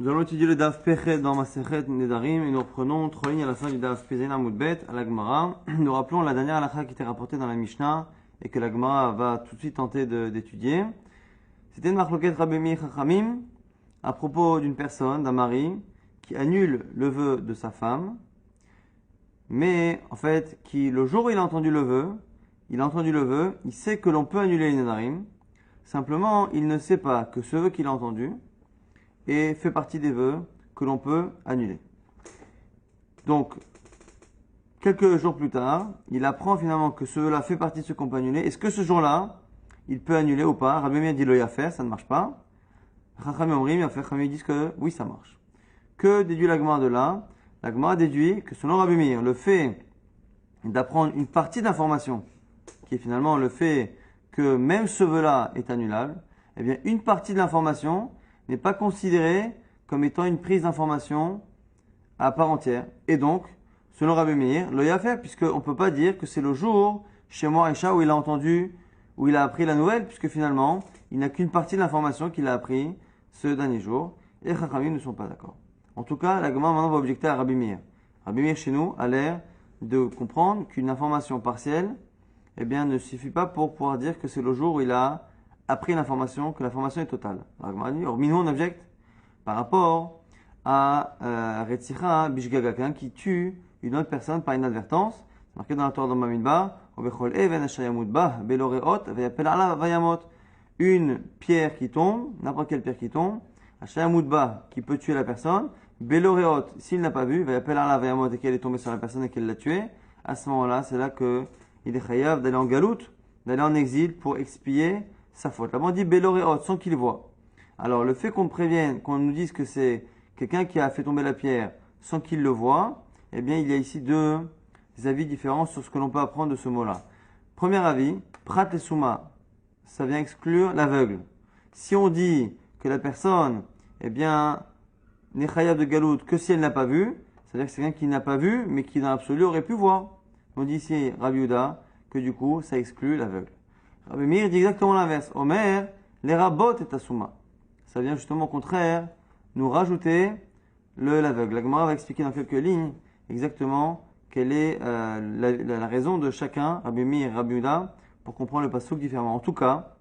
Nous allons étudier le Daf Pechet dans Masechet Nedarim et nous reprenons 3 lignes à la fin du Daf Pezen Amud Bet à la Gemara. Nous rappelons la dernière halakha qui était rapportée dans la Mishnah et que la Gemara va tout de suite tenter d'étudier. C'était une marloquette Rabbi Meir Chachamim à propos d'une personne, d'un mari, qui annule le vœu de sa femme, mais en fait, qui le jour où il a entendu le vœu, il sait que l'on peut annuler les Nedarim. Simplement, il ne sait pas que ce vœu qu'il a entendu et fait partie des vœux que l'on peut annuler. Donc, quelques jours plus tard, il apprend finalement que ce vœu-là fait partie de ce qu'on peut annuler. Est-ce que ce jour-là, il peut annuler ou pas? Rabbi Meir dit le yafer, ça ne marche pas. Chachamim omrim, Chachamim disent que oui, ça marche. Que déduit la Gemara de là? La Gemara déduit que selon Rabbi Meir, le fait d'apprendre une partie d'information, qui est finalement le fait que même ce vœu-là est annulable, eh bien, une partie de l'information n'est pas considérée comme étant une prise d'information à part entière. Et donc, selon Rabbi Meir, le yafer, puisqu'on ne peut pas dire que c'est le jour chez moi Aïcha où il a entendu, où il a appris la nouvelle, puisque finalement, il n'a qu'une partie de l'information qu'il a appris ce dernier jour. Et Chachamim ne sont pas d'accord. En tout cas, la Gemara maintenant va objecter à Rabbi Meir. Rabbi Meir, chez nous, a l'air de comprendre qu'une information partielle, eh bien, ne suffit pas pour pouvoir dire que c'est le jour où il a appris l'information, que l'information est totale. Alors, nous, on objecte par rapport à Retzicha Bishgagakan qui tue une autre personne par inadvertance. C'est marqué dans la Torah dans Bamidbar, une pierre qui tombe, n'importe quelle pierre qui tombe, qui peut tuer la personne, Beloreot, s'il n'a pas vu, et qu'elle est tombée sur la personne et qu'elle l'a tuée, à ce moment-là, c'est là que il est chayav d'aller en galoute, d'aller en exil pour expier sa faute. Là-bas, on dit Beloreot, sans qu'il voit. Alors, le fait qu'on prévienne, qu'on nous dise que c'est quelqu'un qui a fait tomber la pierre sans qu'il le voit, eh bien, il y a ici deux avis différents sur ce que l'on peut apprendre de ce mot-là. Premier avis, Prat et Souma, ça vient exclure l'aveugle. Si on dit que la personne, eh bien, n'est chayav de galoute que si elle n'a pas vu, c'est-à-dire que c'est quelqu'un qui n'a pas vu, mais qui dans l'absolu aurait pu voir. On dit ici, Rabbi Yehuda, que du coup, ça exclut l'aveugle. Rabbi Meir dit exactement l'inverse. Omer, les rabot et asuma. Ça vient justement au contraire nous rajouter l'aveugle. La Gemara va expliquer dans quelques lignes exactement quelle est la raison de chacun, Rabbi Meir et Rabbi Yehuda, pour comprendre le passouk différemment. En tout cas,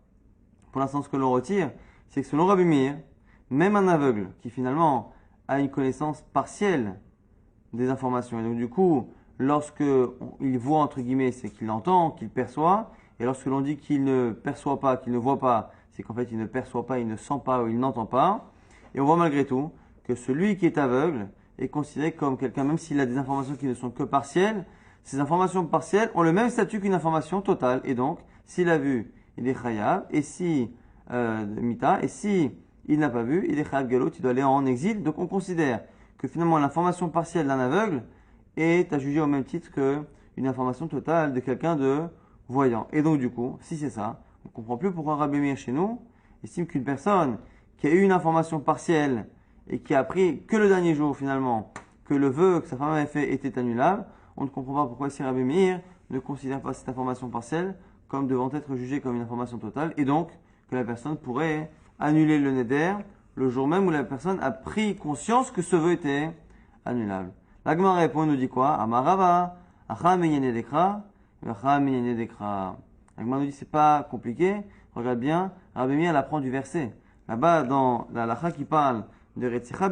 pour l'instant, ce que l'on retire, c'est que selon Rabbi Meir, même un aveugle qui finalement a une connaissance partielle des informations, et donc du coup, lorsque il voit, entre guillemets, c'est qu'il entend, qu'il perçoit. Et lorsque l'on dit qu'il ne perçoit pas, qu'il ne voit pas, c'est qu'en fait, il ne perçoit pas, il ne sent pas ou il n'entend pas. Et on voit malgré tout que celui qui est aveugle est considéré comme quelqu'un, même s'il a des informations qui ne sont que partielles, ces informations partielles ont le même statut qu'une information totale. Et donc, s'il a vu, il est chayav. Et si, mita, et si il n'a pas vu, il est chayav galot, il doit aller en exil. Donc, on considère que finalement, l'information partielle d'un aveugle est à juger au même titre qu'une information totale de quelqu'un de voyant. Et donc du coup, si c'est ça, on ne comprend plus pourquoi Rabbi Meir chez nous estime qu'une personne qui a eu une information partielle et qui a appris que le dernier jour finalement que le vœu que sa femme avait fait était annulable, on ne comprend pas pourquoi ici Rabbi Meir ne considère pas cette information partielle comme devant être jugée comme une information totale et donc que la personne pourrait annuler le neder le jour même où la personne a pris conscience que ce vœu était annulable. La Gemara répond, nous dit quoi? Amarava, acha menyene dekra, acha menyene dekra. La Gemara nous dit, c'est pas compliqué. Regarde bien, Rabbi Meir apprend du verset. Là-bas, dans la halakha qui parle de Retzicha,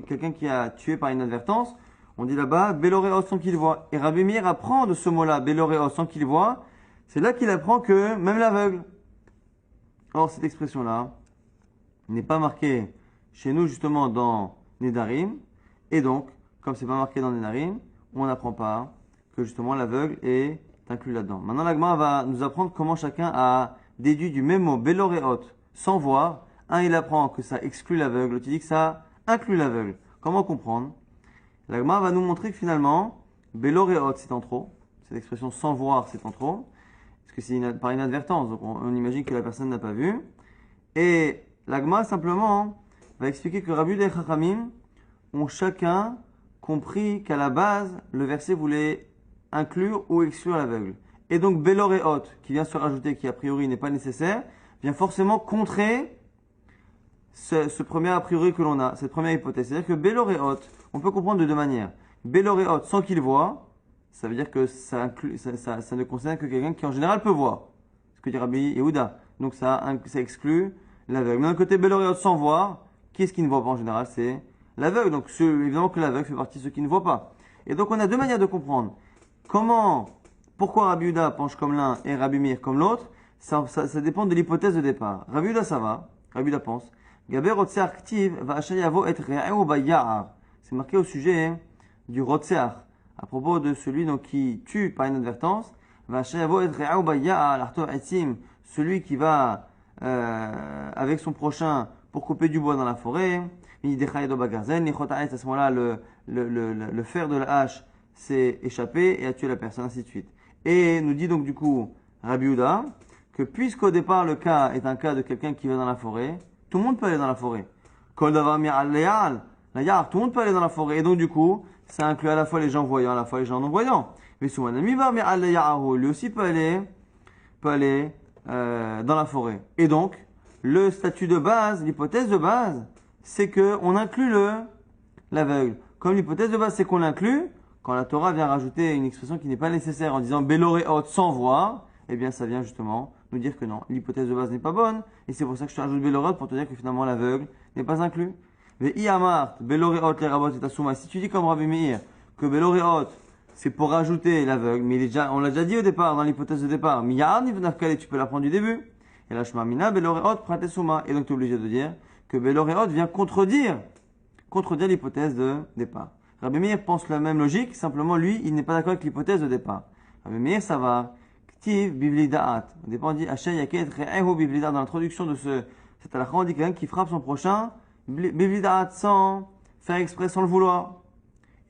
quelqu'un qui a tué par inadvertance, on dit là-bas, Beloreos sans qu'il voit. Et Rabbi Meir apprend de ce mot-là, Beloreos sans qu'il voit, c'est là qu'il apprend que même l'aveugle. Or, cette expression-là n'est pas marquée chez nous, justement, dans Nedarim, et donc, comme c'est pas marqué dans les narines, on n'apprend pas que justement l'aveugle est inclus là-dedans. Maintenant, la Gemara va nous apprendre comment chacun a déduit du même mot Beloreot sans voir. Un, il apprend que ça exclut l'aveugle, l'autre, il dit que ça inclut l'aveugle. Comment comprendre? La Gemara va nous montrer que finalement, Beloreot, c'est en trop. Cette expression sans voir, c'est en trop. Parce que c'est par inadvertance. Donc, on imagine que la personne n'a pas vu. Et la Gemara, simplement, va expliquer que Rabbi Yehuda et Chachamim ont chacun compris qu'à la base, le verset voulait inclure ou exclure l'aveugle. Et donc, Beloreot, qui vient se rajouter, qui a priori n'est pas nécessaire, vient forcément contrer ce premier a priori que l'on a, cette première hypothèse. C'est-à-dire que Béloréot, on peut comprendre de deux manières. Béloréot sans qu'il voit, ça veut dire que ça ne concerne que quelqu'un qui en général peut voir. Ce que dit Rabbi Yehuda. Donc ça exclut l'aveugle. Mais d'un côté, Béloréot sans voir, qui est-ce qui ne voit pas en général? C'est l'aveugle. Donc évidemment que l'aveugle fait partie de ceux qui ne voient pas. Et donc on a deux manières de comprendre. Pourquoi Rabbi Yehuda penche comme l'un et Rabbi Meir comme l'autre? Ça dépend de l'hypothèse de départ. Rabbi Yehuda ça va. Rabbi Yehuda pense. Gaber Rotseach Ktiv va Ashayavo et Re'eu Bayar. C'est marqué au sujet du Rotseach. À propos de celui donc, qui tue par inadvertance. Va Ashayavo et Re'eu Bayar. L'arto Etzim. Celui qui va avec son prochain pour couper du bois dans la forêt. À ce moment-là, le fer de la hache s'est échappé et a tué la personne, ainsi de suite. Et nous dit donc du coup Rabbi Yehuda que puisqu'au départ le cas est un cas de quelqu'un qui va dans la forêt, tout le monde peut aller dans la forêt. Kol davar mi'al layal, tout le monde peut aller dans la forêt. Et donc du coup, ça inclut à la fois les gens voyants, à la fois les gens non voyants. Mais souvent, lui aussi peut aller dans la forêt. Et donc, le statut de base, l'hypothèse de base, c'est que on inclut l'aveugle. Comme l'hypothèse de base, c'est qu'on l'inclut, quand la Torah vient rajouter une expression qui n'est pas nécessaire en disant Béloréot sans voir, eh bien ça vient justement nous dire que non, l'hypothèse de base n'est pas bonne, et c'est pour ça que je te rajoute Béloréot pour te dire que finalement l'aveugle n'est pas inclus. Mais Iamart, Béloréot, les rabot et Asuma, si tu dis comme Rabbi Meir que Béloréot, c'est pour rajouter l'aveugle, mais on l'a déjà dit au départ, dans l'hypothèse de départ, Miyar Nivnafkale, tu peux l'apprendre du début. Et la Shmamina, Béloréot, Pratesuma. Et donc tu es obligé de dire que Béloréot vient contredire l'hypothèse de départ. Rabbi Meir pense la même logique, simplement lui, il n'est pas d'accord avec l'hypothèse de départ. Rabbi Meir, ça va. Ktiv bivli da'at. Au départ, on dit Hachem yaket re'ehu bivli da'at. Dans l'introduction de cet halakha, on dit quelqu'un qui frappe son prochain bivli da'at sans faire exprès, sans le vouloir.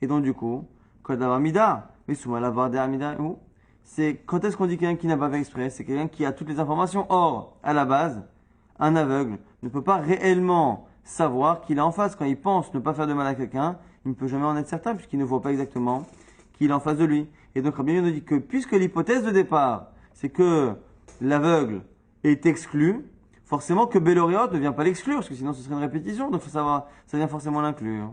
Et donc, du coup, kol davar mida, misuma lavar de amida, c'est quand est-ce qu'on dit quelqu'un qui n'a pas fait exprès? C'est quelqu'un qui a toutes les informations. Or, à la base, un aveugle ne peut pas réellement savoir qu'il est en face. Quand il pense ne pas faire de mal à quelqu'un, il ne peut jamais en être certain puisqu'il ne voit pas exactement qu'il est en face de lui. Et donc Rabbi Meir nous dit que puisque l'hypothèse de départ, c'est que l'aveugle est exclu, forcément que Béloréot ne vient pas l'exclure, parce que sinon ce serait une répétition, donc il faut savoir, ça vient forcément l'inclure.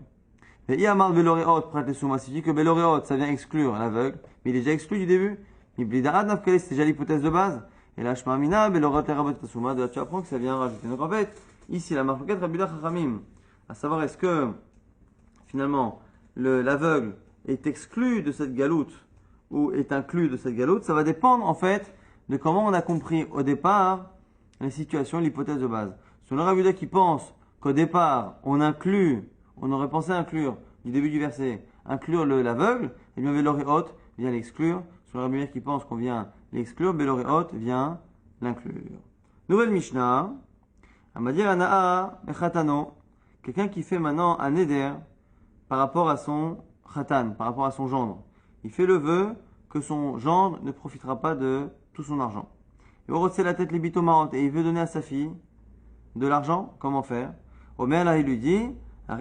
Et Iamar Béloréot, prête les soumas, il dit que Béloréot, ça vient exclure l'aveugle, mais il est déjà exclu du début. Iblidaad Nafkale, c'est déjà l'hypothèse de base. Et là, Shmamina, Béloréot et Rabot Tasuma, de là tu apprends que ça vient rajouter. Donc en fait, ici, la marquette Rabbi Yehuda Chachamim, à savoir est-ce que finalement l'aveugle est exclu de cette galoute ou est inclus de cette galoute, ça va dépendre en fait de comment on a compris au départ la situation, l'hypothèse de base. Selon Rabbi Yehuda qui pense qu'au départ on aurait pensé inclure du début du verset, inclure l'aveugle, et bien Béloréot vient l'exclure. Selon Rabbi Meir qui pense qu'on vient l'exclure, Béloréot vient l'inclure. Nouvelle Mishnah, Amadir Anaa Mechatano, quelqu'un qui fait maintenant un éder par rapport à son khatan, par rapport à son gendre. Il fait le vœu que son gendre ne profitera pas de tout son argent. Il va la tête les bitomarot et il veut donner à sa fille de l'argent. Comment faire? Omer là il lui dit, il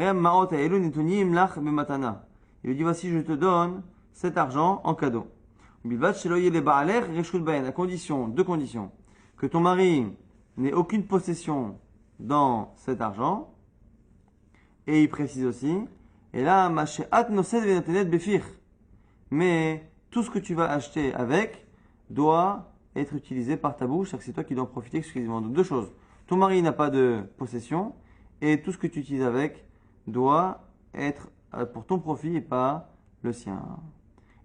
lui dit voici je te donne cet argent en cadeau. À condition, deux conditions, que ton mari n'ait aucune possession dans cet argent. Et il précise aussi, et là, mais tout ce que tu vas acheter avec doit être utilisé par ta bouche, c'est toi qui dois en profiter exclusivement. Donc deux choses, ton mari n'a pas de possession, et tout ce que tu utilises avec doit être pour ton profit et pas le sien.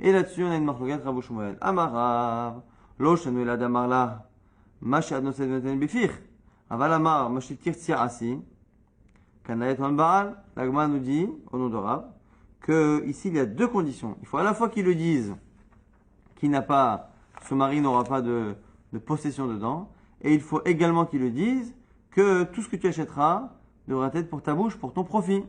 Et là-dessus, on a une marloquette Rabbi Shmuel. Amarav, lo shanu elad amarla, mash adnosed v'neten bifir, aval amar, mash tirtzir asi. L'Agma nous dit, au nom de Rav, que ici il y a deux conditions. Il faut à la fois qu'il le dise, son mari n'aura pas de possession dedans, et il faut également qu'il le dise que tout ce que tu achèteras devra être pour ta bouche, pour ton profit.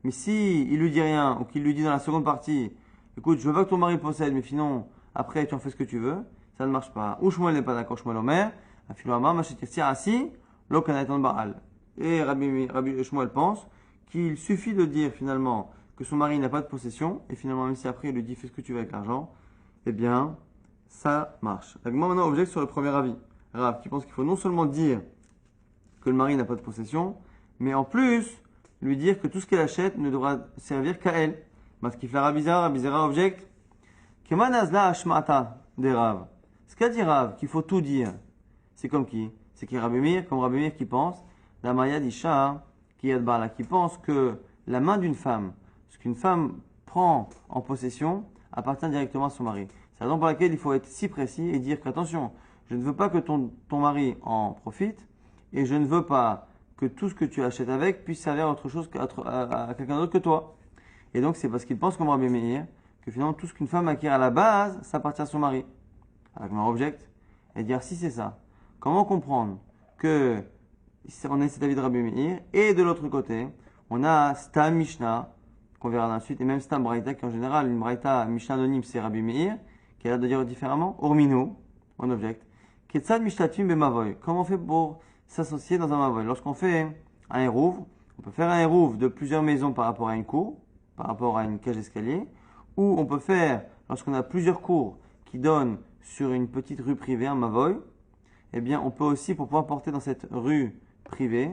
Mais si il lui dit rien, ou qu'il lui dit dans la seconde partie, écoute, je veux pas que ton mari possède, mais sinon, après tu en fais ce que tu veux, ça ne marche pas. Ou Shmuel n'est pas d'accord, Shmuel Omer, Afilo Amar, Machetir Asi, Lo Kanatan Baal. Et Rabbi Shmuel pense qu'il suffit de dire finalement que son mari n'a pas de possession, et finalement même si après il lui dit fais ce que tu veux avec l'argent, eh bien ça marche. Donc moi maintenant objecte sur le premier avis. Rav qui pense qu'il faut non seulement dire que le mari n'a pas de possession, mais en plus, lui dire que tout ce qu'elle achète ne devra servir qu'à elle. Parce qu'il fait Rabbi Zera objecte. Kemanazla Ashmata des Rav. Ce qu'a dit Rav, qu'il faut tout dire, c'est comme qui? C'est qui Rabbi Meir, comme Rabbi Meir qui pense, la Maya d'Isha, qui pense que la main d'une femme, ce qu'une femme prend en possession, appartient directement à son mari. C'est la raison pour laquelle il faut être si précis et dire qu'attention, je ne veux pas que ton mari en profite, et je ne veux pas que tout ce que tu achètes avec puisse servir à autre chose à quelqu'un d'autre que toi. Et donc c'est parce qu'il pense comme Rabbi Meir que finalement tout ce qu'une femme acquiert à la base, ça appartient à son mari. Avec mon object, et dire si c'est ça, comment comprendre que on a cet avis de Rabbi Meir, et de l'autre côté, on a Stam Mishnah, qu'on verra dans la suite, et même Stam Braïta, qui en général, une Braïta Mishnah anonyme, c'est Rabbi Meir, qui a l'air de dire différemment, Ormino, mon object. Ketsad Mishtatim Bemavoy. Comment on fait pour s'associer dans un Mavoy? Lorsqu'on fait un Hérouv, on peut faire un Hérouv de plusieurs maisons par rapport à une cour, par rapport à une cage d'escalier, ou on peut faire, lorsqu'on a plusieurs cours qui donnent sur une petite rue privée, un Mavoy, eh bien, on peut aussi, pour pouvoir porter dans cette rue privée,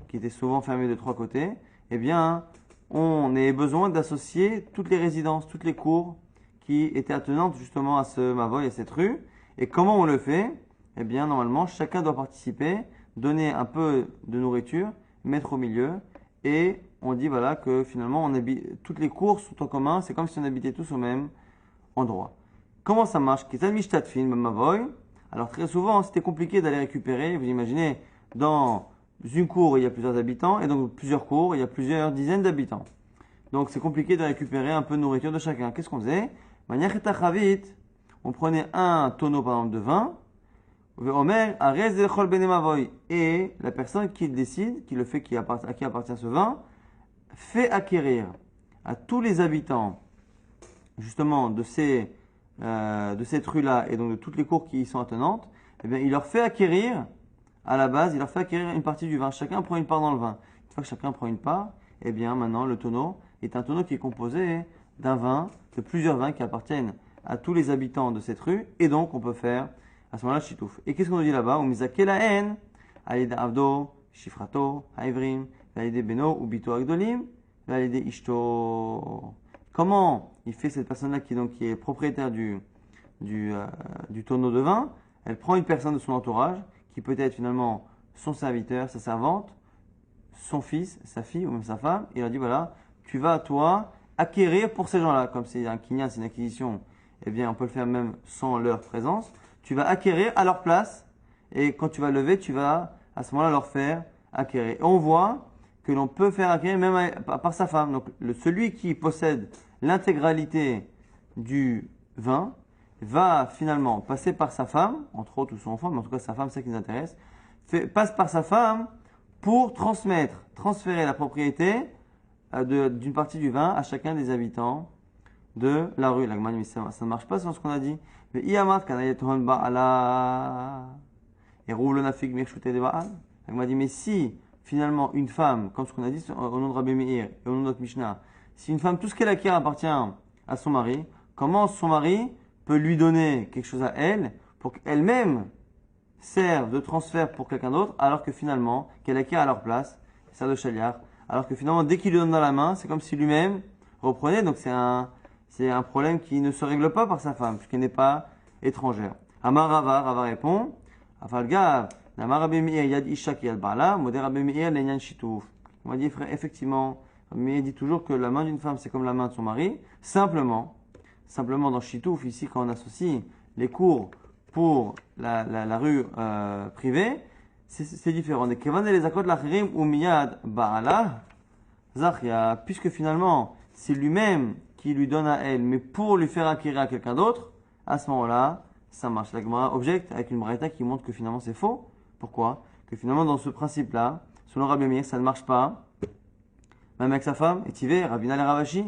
qui était souvent fermée de 3 côtés, eh bien, on a besoin d'associer toutes les résidences, toutes les cours qui étaient attenantes justement à ce Mavoy, à cette rue. Et comment on le fait? Eh bien, normalement, chacun doit participer, donner un peu de nourriture, mettre au milieu, et on dit voilà que finalement, toutes les cours sont en commun, c'est comme si on habitait tous au même endroit. Comment ça marche? Alors très souvent, c'était compliqué d'aller récupérer. Vous imaginez, dans une cour, il y a plusieurs habitants, et donc plusieurs cours, il y a plusieurs dizaines d'habitants. Donc c'est compliqué de récupérer un peu de nourriture de chacun. Qu'est-ce qu'on faisait? On prenait un tonneau par exemple de vin, et la personne qui décide, qui le fait, à qui appartient ce vin, fait acquérir à tous les habitants justement de cette rue-là et donc de toutes les cours qui y sont attenantes, eh bien, il leur fait acquérir, à la base, il leur fait acquérir une partie du vin. Chacun prend une part dans le vin. Une fois que chacun prend une part, eh bien, maintenant, le tonneau est un tonneau qui est composé d'un vin, de plusieurs vins qui appartiennent à tous les habitants de cette rue, et donc on peut faire à ce moment-là chitouf. Et qu'est-ce qu'on nous dit là-bas? Umizakelaen, Alida Avdo, Shifrato, Haivrim, Valide Beno, Ubito Agdolim, Valide Ishto. Comment il fait cette personne-là qui est propriétaire du tonneau de vin? Elle prend une personne de son entourage, qui peut être finalement son serviteur, sa servante, son fils, sa fille ou même sa femme, et il leur dit voilà, tu vas toi acquérir pour ces gens-là, comme c'est un kinyan, c'est une acquisition, eh bien on peut le faire même sans leur présence, tu vas acquérir à leur place, et quand tu vas lever, tu vas à ce moment-là leur faire acquérir. Et on voit que l'on peut faire acquérir même par sa femme. Donc celui qui possède l'intégralité du vin va finalement passer par sa femme, entre autres ou son enfant, mais en tout cas sa femme, c'est ça qui nous intéresse, passe par sa femme pour transférer la propriété d'une partie du vin à chacun des habitants de la rue. La mais ça ne marche pas selon ce qu'on a dit. Mais Iyamat Kanayetohon Ba'ala et roule nafig mirchute de Ba'al. La m'a dit mais si finalement une femme, comme ce qu'on a dit au nom de Rabbi Meir et au nom de notre Mishnah, si une femme, tout ce qu'elle acquiert appartient à son mari, comment son mari peut lui donner quelque chose à elle pour qu'elle-même serve de transfert pour quelqu'un d'autre, alors que finalement, qu'elle acquiert à leur place, sert de chaliar, alors que finalement, dès qu'il lui donne dans la main, c'est comme si lui-même reprenait, donc c'est un problème qui ne se règle pas par sa femme, puisqu'elle n'est pas étrangère. Amar Rava répond, Afalgav, Namar Rabbi Meir yad isha ki yad ba'ala, Moder Rabbi Meir lenyan shitouf. On va dire, effectivement, mais il dit toujours que la main d'une femme, c'est comme la main de son mari. Simplement dans Chitouf, ici, quand on associe les cours pour la rue privée, c'est différent. Puisque finalement, c'est lui-même qui lui donne à elle, mais pour lui faire acquérir à quelqu'un d'autre, à ce moment-là, ça marche. La Gemara objecte avec une braïta qui montre que finalement c'est faux. Pourquoi? Que finalement, dans ce principe-là, selon Rabbi Meir, ça ne marche pas. Même avec sa femme, Etivé, Rabina et Ravashi.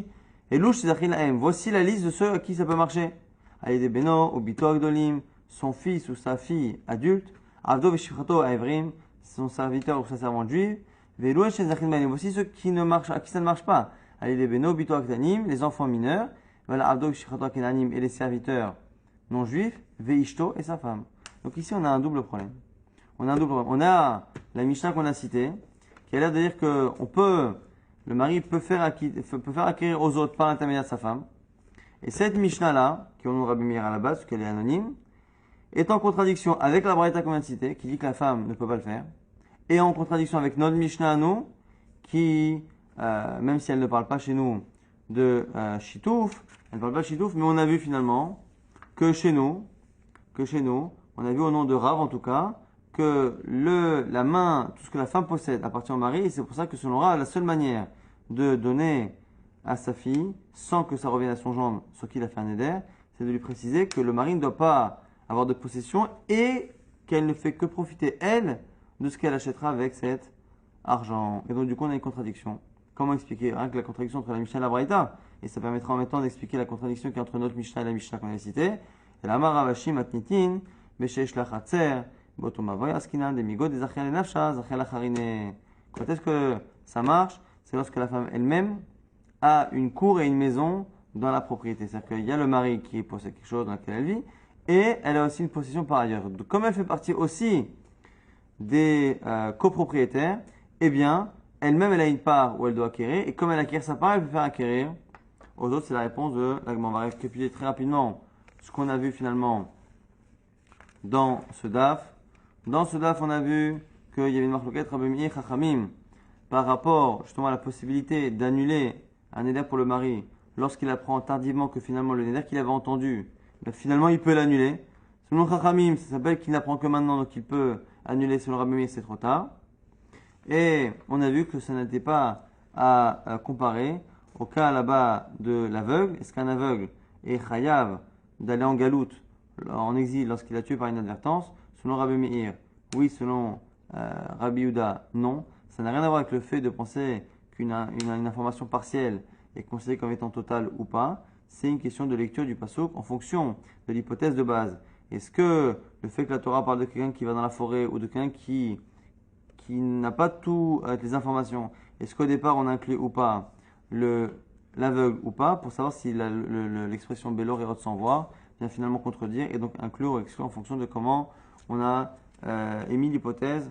Et Louch, c'est voici la liste de ceux à qui ça peut marcher. Aïdé Beno, Obito Agdolim, son fils ou sa fille adulte, Avdo Veshifrato Aevrim, son serviteur ou sa servante juive, Velouach Zachin Banim, voici ceux à qui ça ne marche pas. Aïdé Beno, Obito Agdanim, les enfants mineurs, voilà Avdo Veshifrato Kenanim et les serviteurs non juifs, Veishto et sa femme. Donc ici on a un double problème. On a la Mishnah qu'on a citée, qui a l'air de dire que le mari peut faire acquérir aux autres par l'intermédiaire de sa femme. Et cette Mishnah-là, qui on Rabbi Meir à la base, parce qu'elle est anonyme, est en contradiction avec la Braïta qu'on vient de citer, qui dit que la femme ne peut pas le faire, et en contradiction avec notre Mishnah à nous, qui, même si elle ne parle pas chez nous de Shitouf, elle ne parle pas de Shitouf, mais on a vu finalement que chez nous, on a vu au nom de Rav en tout cas, que la main, tout ce que la femme possède appartient au mari, et c'est pour ça que selon Rav, la seule manière de donner à sa fille, sans que ça revienne à son gendre sur qui il a fait un éder, c'est de lui préciser que le mari ne doit pas avoir de possession et qu'elle ne fait que profiter, elle, de ce qu'elle achètera avec cet argent. Et donc du coup on a une contradiction. Comment expliquer rien que la contradiction entre la Mishnah et la Braïta? Et ça permettra en même temps d'expliquer la contradiction qui est entre notre Mishnah et la Mishnah qu'on a citée. Et la Maravashi matnitin, beshesh lachatzer, botomavoy askinan, demigo des achian nafsha, zachian lacharine. Quand est-ce que ça marche? C'est lorsque la femme elle-même a une cour et une maison dans la propriété. C'est-à-dire qu'il y a le mari qui possède quelque chose dans lequel elle vit, et elle a aussi une possession par ailleurs. Donc, comme elle fait partie aussi des copropriétaires, eh bien, elle-même, elle a une part où elle doit acquérir, et comme elle acquiert sa part, elle peut faire acquérir aux autres. C'est la réponse de l'agma. On va récapituler très rapidement ce qu'on a vu finalement dans ce daf. Dans ce daf, on a vu qu'il y avait une marloquette Rabbi Meir Chachamim par rapport justement à la possibilité d'annuler un éder pour le mari lorsqu'il apprend tardivement que finalement le éder qu'il avait entendu, ben finalement il peut l'annuler. Selon Chachamim, ça s'appelle qu'il n'apprend que maintenant, donc il peut annuler. Selon Rabbi Meir, c'est trop tard. Et on a vu que ça n'était pas à comparer au cas là-bas de l'aveugle. Est-ce qu'un aveugle est chayav d'aller en galoute, en exil, lorsqu'il a tué par inadvertance? Selon Rabbi Meir, oui. Selon Rabbi Yehuda, non. Ça n'a rien à voir avec le fait de penser qu'une information partielle est considérée comme étant totale ou pas. C'est une question de lecture du pasuk en fonction de l'hypothèse de base. Est-ce que le fait que la Torah parle de quelqu'un qui va dans la forêt ou de quelqu'un qui n'a pas toutes les informations, est-ce qu'au départ on inclut ou pas l'aveugle ou pas, pour savoir si l'expression Bélor et Rod sans voir vient finalement contredire et donc inclure ou exclure en fonction de comment on a émis l'hypothèse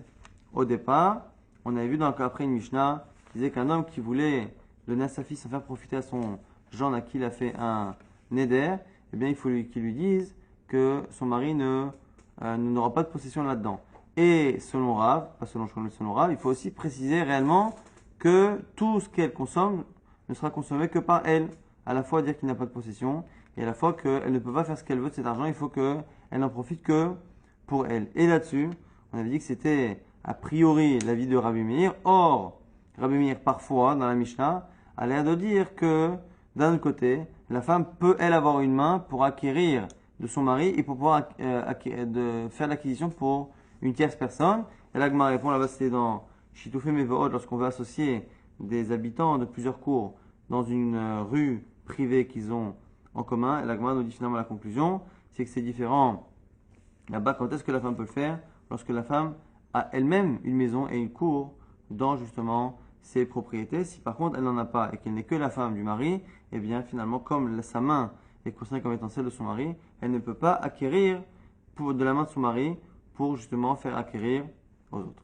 au départ. On avait vu après une Mishnah qui disait qu'un homme qui voulait donner à sa fille sans faire profiter à son gendre à qui il a fait un neder, eh bien il faut qu'il lui dise que son mari n'aura pas de possession là-dedans. Et selon Rav, pas selon Rav, il faut aussi préciser réellement que tout ce qu'elle consomme ne sera consommé que par elle. À la fois dire qu'il n'a pas de possession et à la fois qu'elle ne peut pas faire ce qu'elle veut de cet argent, il faut qu'elle n'en profite que pour elle. Et là-dessus, on avait dit que c'était a priori l'avis de Rabbi Meir. Or, Rabbi Meir parfois dans la Mishnah a l'air de dire que d'un autre côté, la femme peut elle avoir une main pour acquérir de son mari et pour pouvoir faire l'acquisition pour une tierce personne. Et là, Gmar répond là-bas, c'était dans Shitoufé Mevorod, lorsqu'on veut associer des habitants de plusieurs cours dans une rue privée qu'ils ont en commun. Et là, Gmar nous dit finalement la conclusion, c'est que c'est différent. Là-bas, quand est-ce que la femme peut le faire? Lorsque la femme a elle-même une maison et une cour dans justement ses propriétés. Si par contre elle n'en a pas et qu'elle n'est que la femme du mari, eh bien finalement comme sa main est considérée comme étant celle de son mari, elle ne peut pas acquérir de la main de son mari pour justement faire acquérir aux autres.